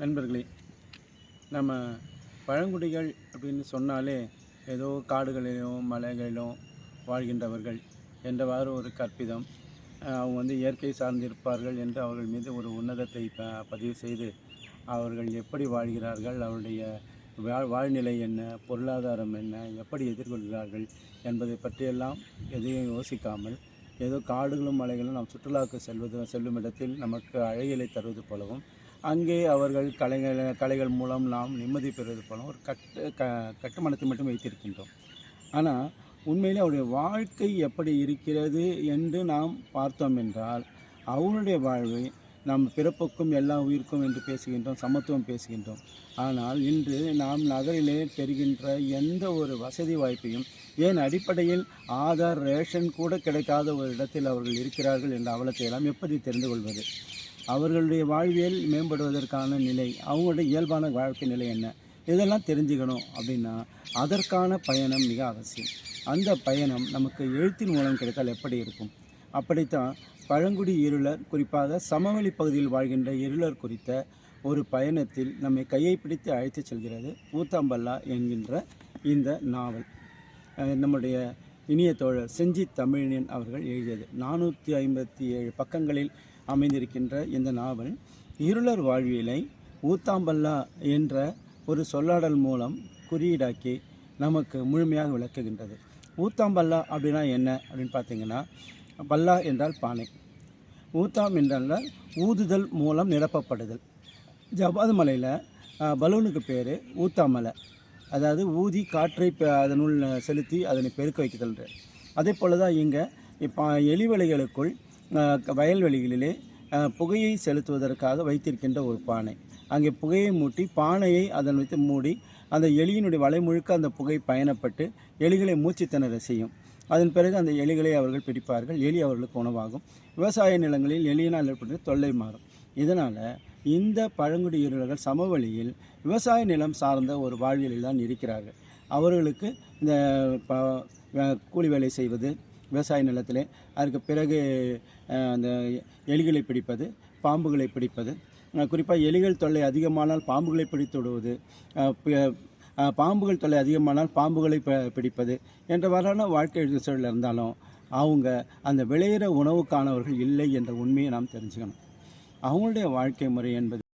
நண்பர்களே, நம்ம பழங்குடிகள் அப்படின்னு சொன்னாலே ஏதோ காடுகளிலும் மலைகளிலும் வாழ்கின்றவர்கள் என்றவாறு ஒரு கற்பிதம். அவங்க இயற்கை சார்ந்திருப்பார்கள் என்று அவர்கள் மீது ஒரு உன்னதத்தை பதிவு செய்து அவர்கள் எப்படி வாழ்கிறார்கள், அவருடைய வாழ்நிலை என்ன, பொருளாதாரம் என்ன, எப்படி எதிர்கொள்கிறார்கள் என்பதை பற்றியெல்லாம் எதையும் யோசிக்காமல் ஏதோ காடுகளும் மலைகளும் நாம் சுற்றுலாவுக்கு செல்லும் இடத்தில் நமக்கு அழகியலை தருவது போலவும், அங்கே அவர்கள் கலைகள் மூலம் நாம் நிம்மதி பெறுவது போலவும் ஒரு கட்டுமானத்தை மட்டும் வைத்திருக்கின்றோம். ஆனால் உண்மையிலே அவருடைய வாழ்க்கை எப்படி இருக்கிறது என்று நாம் பார்த்தோம் என்றால், அவருடைய வாழ்வை நாம் பிறப்புக்கும் எல்லா உயிருக்கும் என்று பேசுகின்றோம், சமத்துவம் பேசுகின்றோம். ஆனால் இன்று நாம் நகரிலே பெறுகின்ற எந்த ஒரு வசதி வாய்ப்பையும், ஏன் அடிப்படையில் ஆதார் ரேஷன் கூட கிடைக்காத ஒரு இடத்தில் அவர்கள் இருக்கிறார்கள் என்ற அவலத்தை எல்லாம் எப்படி தெரிந்து கொள்வது? அவர்களுடைய வாழ்வியல் மேம்படுவதற்கான நிலை, அவங்களுடைய இயல்பான வாழ்க்கை நிலை என்ன, இதெல்லாம் தெரிஞ்சுக்கணும் அப்படின்னா அதற்கான பயணம் மிக அவசியம். அந்த பயணம் நமக்கு எழுத்தின் மூலம் கிடைத்தால் எப்படி இருக்கும்? அப்படித்தான் பழங்குடி இருளர், குறிப்பாக சமவெளி பகுதியில் வாழ்கின்ற இருளர் குறித்த ஒரு பயணத்தில் நம்மை கையை பிடித்து அழைத்து செல்கிறது ஊத்தாம்பல்லா என்கின்ற இந்த நாவல். நம்முடைய இனிய தோழர் செஞ்சி தமிழினன் அவர்கள் எழுதியது. 457 பக்கங்களில் அமைந்திருக்கின்ற இந்த நாவல் இருளர் வாழ்வியலை ஊத்தாம்பல்லா என்ற ஒரு சொல்லாடல் மூலம் குறியீடாக்கி நமக்கு முழுமையாக விளக்குகின்றது. ஊத்தாம்பல்லா அப்படின்னா என்ன அப்படின்னு பார்த்தீங்கன்னா, பல்லா என்றால் பானை, ஊத்தாம் என்றால் ஊதுதல் மூலம் நிரப்பப்படுதல். ஜவ்வாது மலையில் பலூனுக்கு பேர் ஊத்தாமலை, அதாவது ஊதி காற்றை அதனுள் செலுத்தி அதனை பெருக்க வைக்குதல். அதே போல் தான் இங்கே இப்போ எலிவலைகளுக்குள் வயல்வெளிகளிலே புகையை செலுத்துவதற்காக வைத்திருக்கின்ற ஒரு பானை. அங்கே புகையை மூட்டி பானையை அதன் வைத்து மூடி அந்த எலியினுடைய வலை முழுக்க அந்த புகை பயணப்பட்டு எலிகளை மூச்சு திணற செய்யும். அதன் பிறகு அந்த எலிகளை அவர்கள் பிடிப்பார்கள். எலி அவர்களுக்கு உணவாகும். விவசாய நிலங்களில் எலியினால் ஏற்பட்ட தொல்லை மாறும். இதனால் இந்த பழங்குடி இருளர்கள் சமவெளியில் விவசாய நிலம் சார்ந்த ஒரு வாழ்வியலில் தான் இருக்கிறார்கள். அவர்களுக்கு இந்த கூலி வேலை செய்வது விவசாய நிலத்திலே, அதற்கு பிறகு அந்த எலிகளை பிடிப்பது, பாம்புகளை பிடிப்பது, குறிப்பாக எலிகள் தொல்லை அதிகமானால் பாம்புகளை பிடித்து விடுவது, பாம்புகள் தொல்லை அதிகமானால் பாம்புகளை பிடிப்பது என்றவாறான வாழ்க்கை சூழல் இருந்தாலும் அவங்க அந்த விளையிற உணவுக்கானவர்கள் இல்லை என்ற உண்மையை நாம் தெரிஞ்சுக்கணும். அவங்களுடைய வாழ்க்கை முறை என்பது